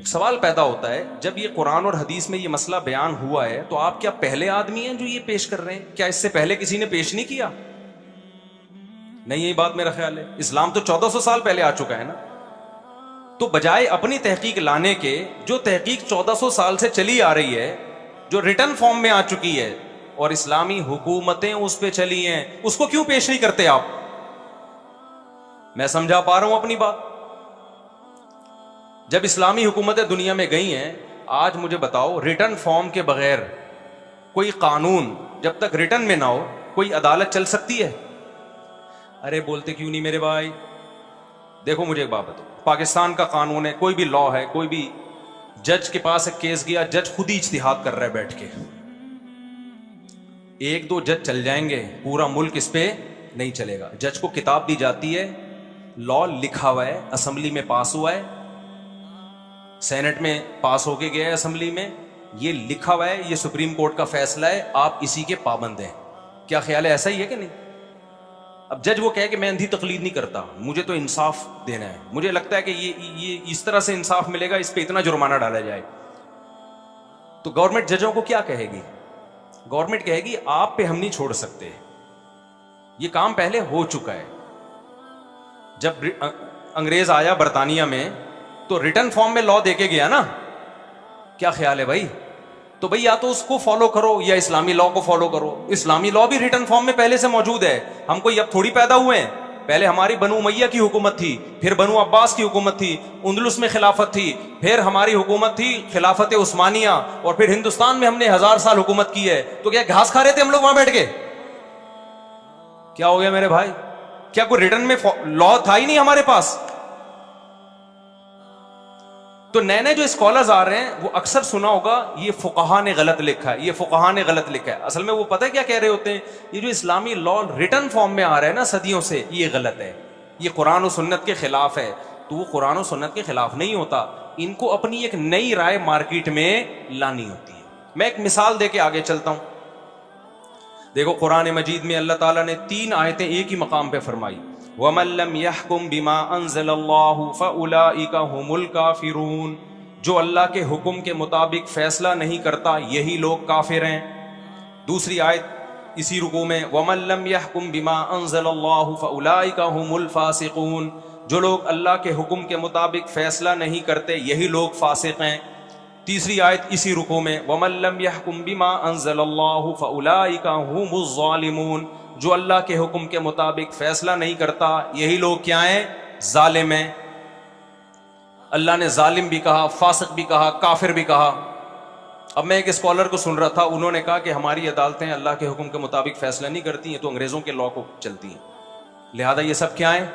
ایک سوال پیدا ہوتا ہے، جب یہ قرآن اور حدیث میں یہ مسئلہ بیان ہوا ہے تو آپ کیا پہلے آدمی ہیں جو یہ پیش کر رہے ہیں؟ کیا اس سے پہلے کسی نے پیش نہیں کیا؟ نہیں، یہی بات میرا خیال ہے. اسلام تو 1400 سال پہلے آ چکا ہے نا. تو بجائے اپنی تحقیق لانے کے، جو تحقیق 1400 سال سے چلی آ رہی ہے، جو ریٹن فارم میں آ چکی ہے اور اسلامی حکومتیں اس پہ چلی ہیں، اس کو کیوں پیش نہیں کرتے آپ؟ میں سمجھا پا رہا ہوں اپنی بات؟ جب اسلامی حکومتیں دنیا میں گئی ہیں، آج مجھے بتاؤ ریٹن فارم کے بغیر کوئی قانون جب تک ریٹن میں نہ ہو کوئی عدالت چل سکتی ہے؟ ارے بولتے کیوں نہیں میرے بھائی؟ دیکھو مجھے ایک بات بتاؤ، پاکستان کا قانون ہے، کوئی بھی لا ہے، کوئی بھی جج کے پاس ایک کیس گیا، جج خود ہی اجتہاد کر رہا ہے بیٹھ کے. ایک دو جج چل جائیں گے، پورا ملک اس پہ نہیں چلے گا. جج کو کتاب دی جاتی ہے، لا لکھا ہوا ہے، اسمبلی میں پاس ہوا ہے، سینٹ میں پاس ہو کے گیا ہے، اسمبلی میں یہ لکھا ہوا ہے، یہ سپریم کورٹ کا فیصلہ ہے، آپ اسی کے پابند ہیں. کیا خیال ہے، ایسا ہی ہے کہ نہیں؟ اب جج وہ کہے کہ میں اندھی تقلید نہیں کرتا، مجھے تو انصاف دینا ہے، مجھے لگتا ہے کہ یہ اس طرح سے انصاف ملے گا، اس پہ اتنا جرمانہ ڈالا جائے. تو گورنمنٹ ججوں کو کیا کہے گی؟ گورنمنٹ کہے گی آپ پہ ہم نہیں چھوڑ سکتے، یہ کام پہلے ہو چکا ہے. جب انگریز آیا برطانیہ میں تو ریٹن فارم میں لا دے کے گیا نا. کیا خیال ہے بھائی؟ تو بھائی یا تو اس کو فالو کرو یا اسلامی لا کو فالو کرو. اسلامی لا بھی ریٹن فارم میں پہلے سے موجود ہے، ہم کوئی اب تھوڑی پیدا ہوئے ہیں. پہلے ہماری بنو امیہ کی حکومت تھی، پھر بنو عباس کی حکومت تھی، اندلس میں خلافت تھی، پھر ہماری حکومت تھی خلافت عثمانیہ، اور پھر ہندوستان میں ہم نے 1000 سال حکومت کی ہے. تو کیا گھاس کھا رہے تھے ہم لوگ وہاں بیٹھ کے؟ کیا ہو گیا میرے بھائی؟ کیا کوئی ریٹن میں لا تھا ہی نہیں ہمارے پاس؟ تو نئے نئے جو اسکالرز آ رہے ہیں وہ اکثر سنا ہوگا یہ فقہا نے غلط لکھا ہے، یہ فقہا نے غلط لکھا ہے. اصل میں وہ پتہ ہے کیا کہہ رہے ہوتے ہیں؟ یہ جو اسلامی لا ریٹن فارم میں آ رہا ہے نا صدیوں سے، یہ غلط ہے، یہ قرآن و سنت کے خلاف ہے. تو وہ قرآن و سنت کے خلاف نہیں ہوتا، ان کو اپنی ایک نئی رائے مارکیٹ میں لانی ہوتی ہے. میں ایک مثال دے کے آگے چلتا ہوں. دیکھو قرآن مجید میں اللہ تعالیٰ نے 3 آیتیں ایک ہی مقام پہ فرمائی. وَمَن لَّمْ يَحْكُم بِمَا أَنزَلَ اللَّهُ فَأُولَٰئِكَ هُمُ الْكَافِرُونَ. جو اللہ کے حکم کے مطابق فیصلہ نہیں کرتا یہی لوگ کافر ہیں. دوسری آیت اسی رکوع میں وَمَن لَّمْ يَحْكُم بِمَا أَنزَلَ اللَّهُ فَأُولَٰئِكَ هُمُ الْفَاسِقُونَ. جو لوگ اللہ کے حکم کے مطابق فیصلہ نہیں کرتے یہی لوگ فاسق ہیں. تیسری آیت اسی رکوع میں وَمَن لَّمْ يَحْكُم بِمَا أَنزَلَ اللَّهُ فَأُولَٰئِكَ هُمُ الظَّالِمُونَ. جو اللہ کے حکم کے مطابق فیصلہ نہیں کرتا یہی لوگ کیا ہیں؟ ظالم ہیں. اللہ نے ظالم بھی کہا، فاسق بھی کہا، کافر بھی کہا. اب میں ایک اسکالر کو سن رہا تھا، انہوں نے کہا کہ ہماری عدالتیں اللہ کے حکم کے مطابق فیصلہ نہیں کرتی ہیں تو انگریزوں کے لا کو چلتی ہیں، لہذا یہ سب کیا ہیں؟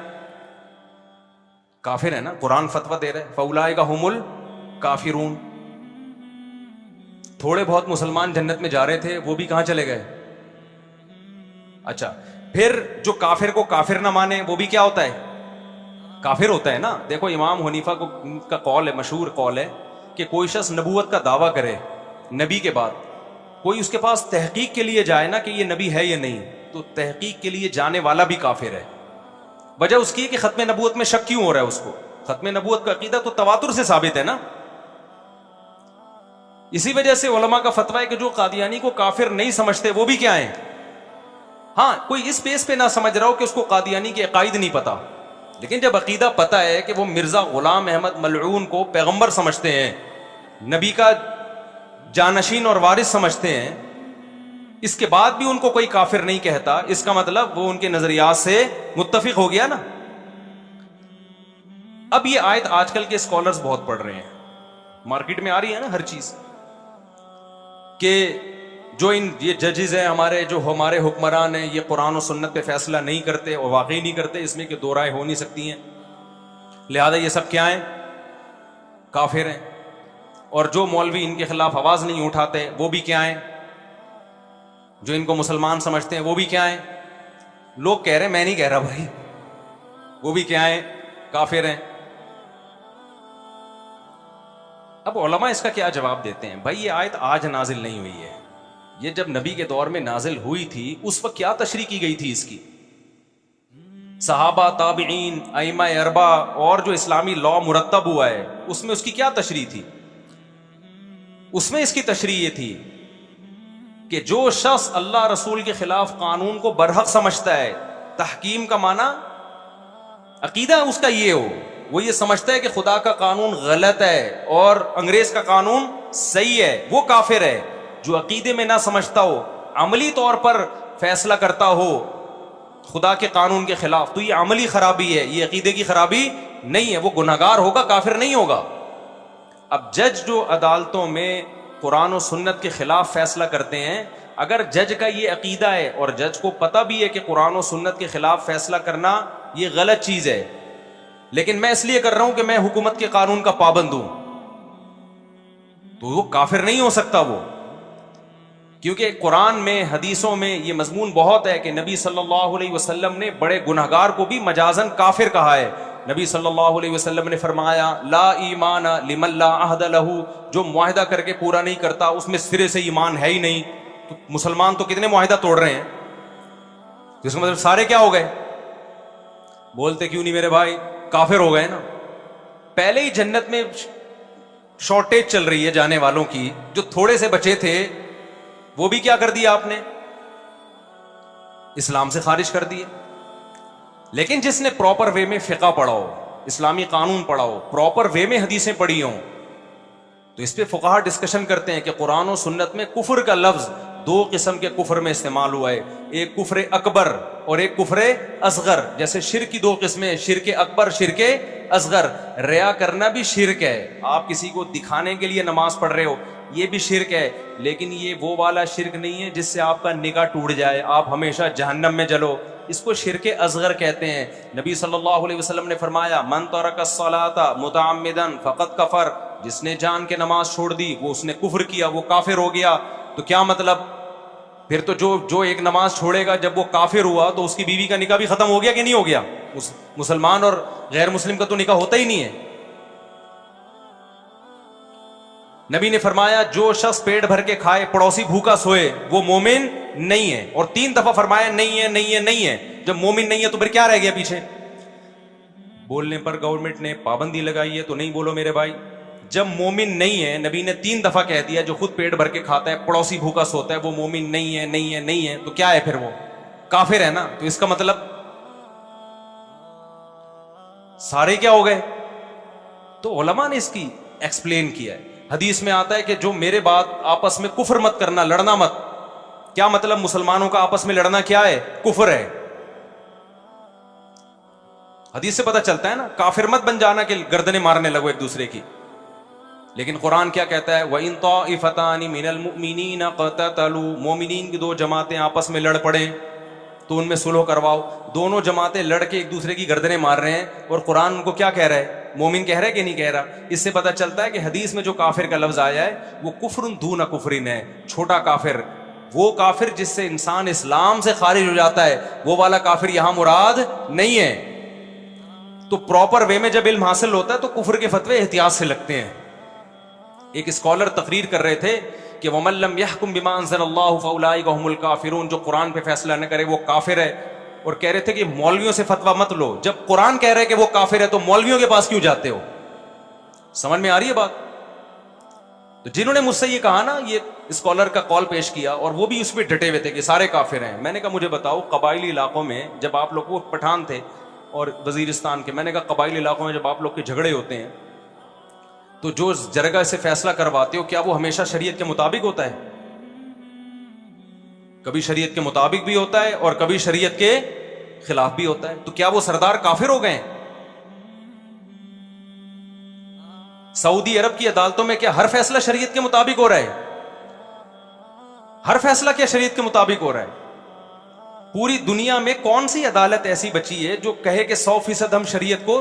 کافر ہیں نا. قرآن فتویٰ دے رہے فَأُولَٰئِكَ هُمُ الْكَافِرُونَ. تھوڑے بہت مسلمان جنت میں جا رہے تھے، وہ بھی کہاں چلے گئے؟ اچھا پھر جو کافر کو کافر نہ مانے وہ بھی کیا ہوتا ہے؟ کافر ہوتا ہے نا. دیکھو امام حنیفہ کا قول ہے، مشہور قول ہے کہ کوئی شخص نبوت کا دعویٰ کرے نبی کے بعد، کوئی اس کے پاس تحقیق کے لیے جائے نا کہ یہ نبی ہے یا نہیں، تو تحقیق کے لیے جانے والا بھی کافر ہے. وجہ اس کی ہے کہ ختم نبوت میں شک کیوں ہو رہا ہے اس کو؟ ختم نبوت کا عقیدہ تو تواتر سے ثابت ہے نا. اسی وجہ سے علماء کا فتویٰ ہے کہ جو قادیانی کو کافر نہیں سمجھتے وہ بھی کیا ہیں؟ ہاں کوئی اس بیس پہ نہ سمجھ رہا ہو کہ اس کو قادیانی کے عقائد نہیں پتا، لیکن جب عقیدہ پتا ہے کہ وہ مرزا غلام احمد ملعون کو پیغمبر سمجھتے ہیں، نبی کا جانشین اور وارث سمجھتے ہیں، اس کے بعد بھی ان کو کوئی کافر نہیں کہتا، اس کا مطلب وہ ان کے نظریات سے متفق ہو گیا نا. اب یہ آیت آج کل کے اسکالرز بہت پڑھ رہے ہیں، مارکیٹ میں آ رہی ہے نا ہر چیز، کہ جو یہ ججز ہیں ہمارے، جو ہمارے حکمران ہیں، یہ قرآن و سنت پہ فیصلہ نہیں کرتے اور واقعی نہیں کرتے، اس میں کہ دو رائے ہو نہیں سکتی ہیں، لہذا یہ سب کیا ہیں؟ کافر ہیں. اور جو مولوی ان کے خلاف آواز نہیں اٹھاتے وہ بھی کیا ہیں؟ جو ان کو مسلمان سمجھتے ہیں وہ بھی کیا ہیں؟ لوگ کہہ رہے ہیں، میں نہیں کہہ رہا بھائی، وہ بھی کیا ہیں؟ کافر ہیں. اب علماء اس کا کیا جواب دیتے ہیں؟ بھائی یہ آیت آج نازل نہیں ہوئی ہے، یہ جب نبی کے دور میں نازل ہوئی تھی اس وقت کیا تشریح کی گئی تھی اس کی؟ صحابہ، تابعین، ائمہ اربع اور جو اسلامی لا مرتب ہوا ہے اس میں اس کی کیا تشریح تھی؟ اس میں اس کی تشریح یہ تھی کہ جو شخص اللہ رسول کے خلاف قانون کو برحق سمجھتا ہے، تحکیم کا معنی عقیدہ اس کا یہ ہو، وہ یہ سمجھتا ہے کہ خدا کا قانون غلط ہے اور انگریز کا قانون صحیح ہے، وہ کافر ہے۔ جو عقیدے میں نہ سمجھتا ہو، عملی طور پر فیصلہ کرتا ہو خدا کے قانون کے خلاف، تو یہ عملی خرابی ہے، یہ عقیدے کی خرابی نہیں ہے، وہ گناہگار ہوگا، کافر نہیں ہوگا۔ اب جج جو عدالتوں میں قرآن و سنت کے خلاف فیصلہ کرتے ہیں، اگر جج کا یہ عقیدہ ہے اور جج کو پتہ بھی ہے کہ قرآن و سنت کے خلاف فیصلہ کرنا یہ غلط چیز ہے، لیکن میں اس لیے کر رہا ہوں کہ میں حکومت کے قانون کا پابند ہوں، تو وہ کافر نہیں ہو سکتا وہ، کیونکہ قرآن میں، حدیثوں میں یہ مضمون بہت ہے کہ نبی صلی اللہ علیہ وسلم نے بڑے گنہگار کو بھی مجازن کافر کہا ہے۔ نبی صلی اللہ علیہ وسلم نے فرمایا لا ایمان لمن لا عہد لہ، جو معاہدہ کر کے پورا نہیں کرتا اس میں سرے سے ایمان ہے ہی نہیں۔ تو مسلمان تو کتنے معاہدہ توڑ رہے ہیں، جس کا مطلب سارے کیا ہو گئے؟ بولتے کیوں نہیں میرے بھائی؟ کافر ہو گئے نا۔ پہلے ہی جنت میں شارٹیج چل رہی ہے جانے والوں کی، جو تھوڑے سے بچے تھے وہ بھی کیا کر دیا آپ نے؟ اسلام سے خارج کر دیے۔ لیکن جس نے پراپر وے میں فقہ پڑھا ہو، اسلامی قانون پڑھا ہو، پراپر وے میں حدیثیں پڑھی ہوں، تو اس پہ فقہا ڈسکشن کرتے ہیں کہ قرآن و سنت میں کفر کا لفظ دو قسم کے کفر میں استعمال ہوا ہے، ایک کفر اکبر اور ایک کفر اصغر۔ جیسے شرک کی دو قسمیں، شرک اکبر، شرک اصغر۔ ریا کرنا بھی شرک ہے، آپ کسی کو دکھانے کے لیے نماز پڑھ رہے ہو، یہ بھی شرک ہے، لیکن یہ وہ والا شرک نہیں ہے جس سے آپ کا نگاہ ٹوٹ جائے، آپ ہمیشہ جہنم میں جلو، اس کو شرک اصغر کہتے ہیں۔ نبی صلی اللہ علیہ وسلم نے فرمایا من ترک الصلاۃ متعمدا فقد کفر، جس نے جان کے نماز چھوڑ دی وہ اس نے کفر کیا، وہ کافر ہو گیا۔ تو کیا مطلب؟ پھر تو جو ایک نماز چھوڑے گا جب وہ کافر ہوا تو اس کی بیوی کا نکاح بھی ختم ہو گیا کہ نہیں ہو گیا؟ مسلمان اور غیر مسلم کا تو نکاح ہوتا ہی نہیں ہے۔ نبی نے فرمایا جو شخص پیٹ بھر کے کھائے پڑوسی بھوکا سوئے وہ مومن نہیں ہے، اور 3 دفعہ فرمایا نہیں ہے نہیں ہے نہیں ہے۔ جب مومن نہیں ہے تو پھر کیا رہ گیا پیچھے؟ بولنے پر گورنمنٹ نے پابندی لگائی ہے تو نہیں بولو میرے بھائی۔ جب مومن نہیں ہے، نبی نے 3 دفعہ کہہ دیا، جو خود پیٹ بھر کے کھاتا ہے پڑوسی بھوکا سوتا ہے وہ مومن نہیں ہے نہیں ہے نہیں ہے، تو کیا ہے پھر؟ وہ کافر ہے نا۔ تو اس کا مطلب سارے کیا ہو گئے؟ تو علماء نے اس کی ایکسپلین کیا ہے۔ حدیث میں آتا ہے کہ جو میرے بعد آپس میں کفر مت کرنا، لڑنا مت۔ کیا مطلب؟ مسلمانوں کا آپس میں لڑنا کیا ہے؟ کفر ہے۔ حدیث سے پتہ چلتا ہے نا، کافر مت بن جانا کہ گردنیں مارنے لگو ایک دوسرے کی۔ لیکن قرآن کیا کہتا ہے؟ وَإِن طَائِفَتَانِ مِنَ الْمُؤْمِنِينَ اقْتَتَلُوا، مومنین کی 2 جماعتیں آپس میں لڑ پڑیں تو ان میں صلح کرواؤ۔ دونوں جماعتیں لڑ کے ایک دوسرے کی گردنیں مار رہے ہیں، اور قرآن ان کو کیا کہہ رہا ہے؟ مومن کہہ رہا ہے کہ نہیں کہہ رہا؟ اس سے پتہ چلتا ہے کہ حدیث میں جو کافر کا لفظ آیا ہے وہ کفر دون کفرن ہے، چھوٹا کافر۔ وہ کافر جس سے انسان اسلام سے خارج ہو جاتا ہے، وہ والا کافر یہاں مراد نہیں ہے۔ تو پراپر وے میں جب علم حاصل ہوتا ہے تو کفر کے فتوے احتیاط سے لگتے ہیں۔ ایک اسکالر تقریر کر رہے تھے کہ وَمَن لَّمْ يَحْكُم بِمَا أَنزَلَ اللَّهُ فَأُولَٰئِكَ هُمُ الْكَافِرُونَ، جو قرآن پہ فیصلہ نہ کرے وہ کافر ہے۔ اور کہہ رہے تھے کہ مولویوں سے فتویٰ مت لو، جب قرآن کہہ رہے کہ وہ کافر ہے تو مولویوں کے پاس کیوں جاتے ہو؟ سمجھ میں آ رہی ہے بات؟ تو جنہوں نے مجھ سے یہ کہا نا، یہ اسکالر کا کال پیش کیا اور وہ بھی اس پہ ڈٹے ہوئے تھے کہ سارے کافر ہیں، میں نے کہا مجھے بتاؤ قبائلی علاقوں میں جب آپ لوگ، وہ پٹھان تھے اور وزیرستان کے، میں نے کہا قبائلی علاقوں میں جب آپ لوگ کے جھگڑے ہوتے ہیں تو جو جرگہ سے فیصلہ کرواتے ہو کیا وہ ہمیشہ شریعت کے مطابق ہوتا ہے؟ کبھی شریعت کے مطابق بھی ہوتا ہے اور کبھی شریعت کے خلاف بھی ہوتا ہے۔ تو کیا وہ سردار کافر ہو گئے؟ سعودی عرب کی عدالتوں میں کیا ہر فیصلہ شریعت کے مطابق ہو رہا ہے؟ ہر فیصلہ کیا شریعت کے مطابق ہو رہا ہے؟ پوری دنیا میں کون سی عدالت ایسی بچی ہے جو کہے کہ 100% ہم شریعت کو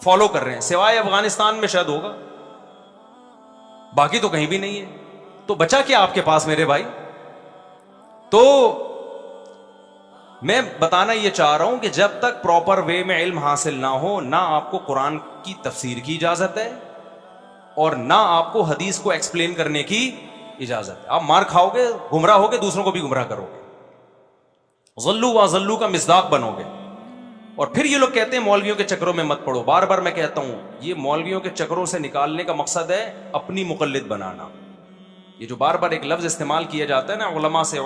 فالو کر رہے ہیں؟ سوائے افغانستان میں شاید ہوگا، باقی تو کہیں بھی نہیں ہے۔ تو بچا کیا آپ کے پاس میرے بھائی؟ تو میں بتانا یہ چاہ رہا ہوں کہ جب تک پراپر وے میں علم حاصل نہ ہو، نہ آپ کو قرآن کی تفسیر کی اجازت ہے اور نہ آپ کو حدیث کو ایکسپلین کرنے کی اجازت ہے۔ آپ مار کھاؤ گے، گمراہ ہوگے، دوسروں کو بھی گمراہ کرو گے، ضلوا وضلوا کا مصداق بنو گے۔ اور پھر یہ لوگ کہتے ہیں مولویوں کے چکروں میں مت پڑو. بار بار میں کہتا ہوں یہ مولویوں کے چکروں سے نکالنے کا مقصد ہے اپنی مقلد بنانا. یہ جو بار بار ایک لفظ استعمال کیا جاتا ہے نا علماء سے,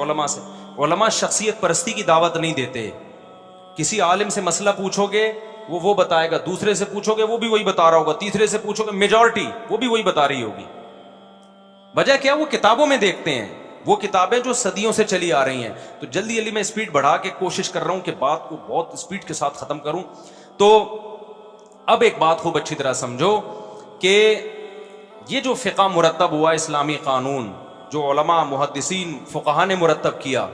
علماء شخصیت پرستی کی دعوت نہیں دیتے. کسی عالم سے مسئلہ پوچھو گے وہ بتائے گا, دوسرے سے پوچھو گے وہ بھی وہی بتا رہا ہوگا, تیسرے سے پوچھو گے میجورٹی وہ بھی وہی بتا رہی ہوگی. وجہ کیا؟ وہ کتابوں میں دیکھتے ہیں, وہ کتابیں جو صدیوں سے چلی آ رہی ہیں. تو جلدی میں اسپیڈ بڑھا کے کوشش کر رہا ہوں کہ بات کو بہت اسپیڈ کے ساتھ ختم کروں. تو اب ایک بات خوب اچھی طرح سمجھو کہ یہ جو فقہ مرتب ہوا, اسلامی قانون جو علماء محدثین فقہا نے مرتب کیا,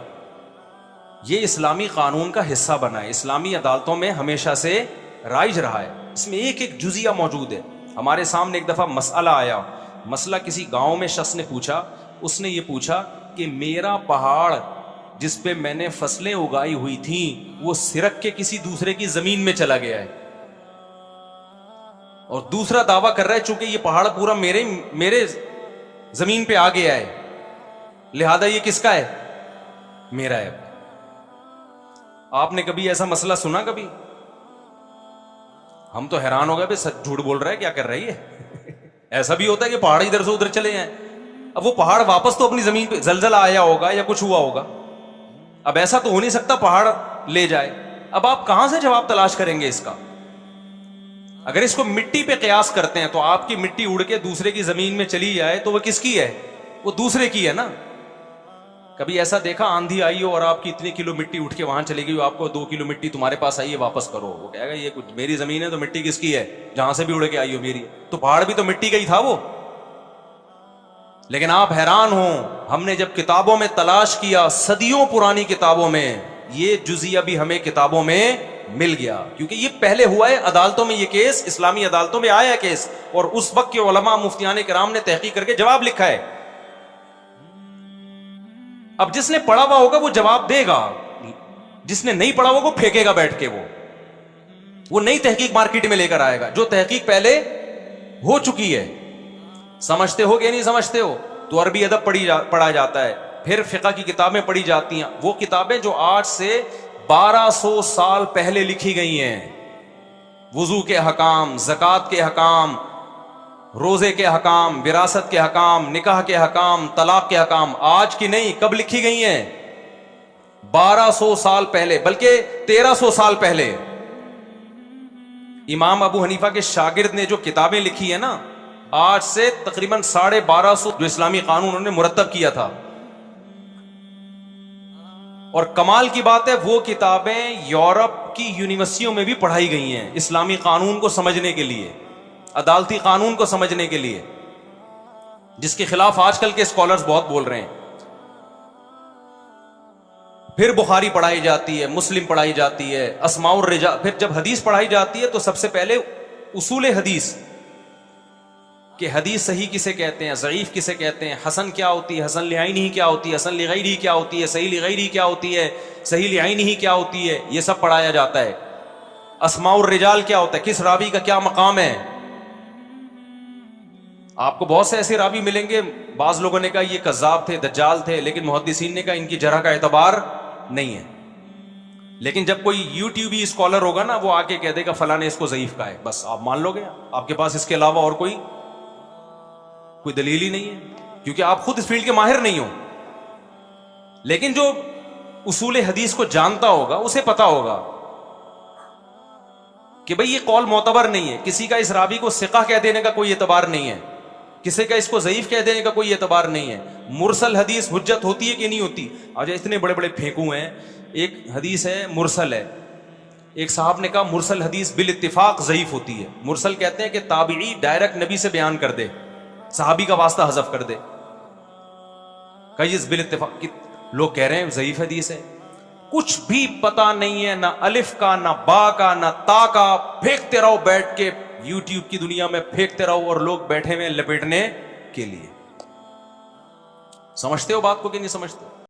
یہ اسلامی قانون کا حصہ بنا ہے, اسلامی عدالتوں میں ہمیشہ سے رائج رہا ہے. اس میں ایک ایک جزیہ موجود ہے. ہمارے سامنے ایک دفعہ مسئلہ آیا, مسئلہ کسی گاؤں میں شخص نے پوچھا. اس نے یہ پوچھا کہ میرا پہاڑ جس پہ میں نے فصلیں اگائی ہوئی تھیں وہ سرک کے کسی دوسرے کی زمین میں چلا گیا ہے, اور دوسرا دعویٰ کر رہا ہے چونکہ یہ پہاڑ پورا میرے زمین پہ آ گیا ہے لہذا یہ کس کا ہے؟ میرا ہے. آپ نے کبھی ایسا مسئلہ سنا؟ کبھی ہم تو حیران ہو گئے بھائی سچ جھوٹ بول رہا ہے, کیا کر رہی ہے. ایسا بھی ہوتا ہے کہ پہاڑ ادھر سے ادھر چلے ہیں. اب وہ پہاڑ واپس تو اپنی زمین پہ زلزلہ آیا ہوگا یا کچھ ہوا ہوگا, اب ایسا تو ہو نہیں سکتا پہاڑ لے جائے. اب آپ کہاں سے جواب تلاش کریں گے اس کا؟ اگر اس کو مٹی پہ قیاس کرتے ہیں تو آپ کی مٹی اڑ کے دوسرے کی زمین میں چلی جائے تو وہ کس کی ہے؟ وہ دوسرے کی ہے نا. کبھی ایسا دیکھا آندھی آئی ہو اور آپ کی اتنی کلو مٹی اٹھ کے وہاں چلی گئی, آپ کو 2 کلو مٹی تمہارے پاس آئی ہے واپس کرو, وہ کہے گا یہ کچھ میری زمین ہے تو مٹی کس کی ہے؟ جہاں سے بھی اڑ کے آئی ہو میری. تو پہاڑ بھی تو مٹی کا ہی تھا وہ. لیکن آپ حیران ہوں, ہم نے جب کتابوں میں تلاش کیا, صدیوں پرانی کتابوں میں, یہ جزیہ بھی ہمیں کتابوں میں مل گیا. کیونکہ یہ پہلے ہوا ہے عدالتوں میں, یہ کیس اسلامی عدالتوں میں آیا ہے کیس, اور اس وقت کے علماء مفتیان کرام نے تحقیق کر کے جواب لکھا ہے. اب جس نے پڑھا ہوا ہوگا وہ جواب دے گا, جس نے نہیں پڑھا ہوگا وہ پھینکے گا بیٹھ کے. وہ نئی تحقیق مارکیٹ میں لے کر آئے گا جو تحقیق پہلے ہو چکی ہے. سمجھتے ہو کہ نہیں سمجھتے ہو؟ تو عربی ادب پڑھا جاتا ہے, پھر فقہ کی کتابیں پڑھی جاتی ہیں. وہ کتابیں جو آج سے 1200 سال پہلے لکھی گئی ہیں, وضو کے حکام, زکوٰۃ کے حکام, روزے کے حکام, وراثت کے حکام, نکاح کے حکام, طلاق کے حکام, آج کی نہیں, کب لکھی گئی ہیں؟ 1200 سال پہلے, بلکہ 1300 سال پہلے. امام ابو حنیفہ کے شاگرد نے جو کتابیں لکھی ہیں نا, آج سے تقریباً 1250 جو اسلامی قانون انہوں نے مرتب کیا تھا. اور کمال کی بات ہے وہ کتابیں یورپ کی یونیورسٹیوں میں بھی پڑھائی گئی ہیں اسلامی قانون کو سمجھنے کے لیے, عدالتی قانون کو سمجھنے کے لیے, جس کے خلاف آج کل کے اسکالرز بہت بول رہے ہیں. پھر بخاری پڑھائی جاتی ہے, مسلم پڑھائی جاتی ہے, اسماء الرجال. پھر جب حدیث پڑھائی جاتی ہے تو سب سے پہلے اصول حدیث کہ حدیث صحیح کسے کہتے ہیں, ضعیف کسے کہتے ہیں, حسن کیا ہوتی ہے, حسن لعینہ کیا ہوتی ہے, حسن لغیرہ کیا ہوتی ہے, صحیح لغیرہ کیا ہوتی ہے, صحیح لعینہ کیا ہوتی ہے, یہ سب پڑھایا جاتا ہے. اسماء الرجال کیا ہوتا ہے, کس راوی کا کیا مقام ہے. آپ کو بہت سے ایسے راوی ملیں گے, بعض لوگوں نے کہا یہ کذاب تھے, دجال تھے, لیکن محدثین نے کہا ان کی جرح کا اعتبار نہیں ہے. لیکن جب کوئی یوٹیوبی اسکالر ہوگا نا, وہ آ کے کہہ دے گا فلاں نے اس کو ضعیف کہا ہے, بس آپ مان لو گے. آپ کے پاس اس کے علاوہ اور کوئی دلیل ہی نہیں ہے, کیونکہ آپ خود اس فیلڈ کے ماہر نہیں ہو. لیکن جو اصول حدیث کو جانتا ہوگا اسے پتا ہوگا کہ بھئی یہ قول معتبر نہیں ہے, کسی کا اس راوی کو ثقہ کہہ دینے کا کوئی اعتبار نہیں ہے, کسی کا اس کو ضعیف کہہ دینے کا کوئی اعتبار نہیں ہے. مرسل حدیث حجت ہوتی ہے کہ نہیں ہوتی؟ آج اتنے بڑے بڑے پھینکو ہیں. ایک حدیث ہے مرسل ہے, ایک صاحب نے کہا مرسل حدیث بالاتفاق ضعیف ہوتی ہے. مرسل کہتے ہیں کہ تابعی ڈائریکٹ نبی سے بیان کر دے, صحابی کا واسطہ حذف کر دے. کئی بالاتفاق لوگ کہہ رہے ہیں ضعیف حدیث ہے. کچھ بھی پتا نہیں ہے, نہ الف کا, نہ با کا, نہ تا کا. پھینکتے رہو بیٹھ کے, یوٹیوب کی دنیا میں پھینکتے رہو, اور لوگ بیٹھے ہوئے لپیٹنے کے لیے. سمجھتے ہو بات کو کہ نہیں سمجھتے؟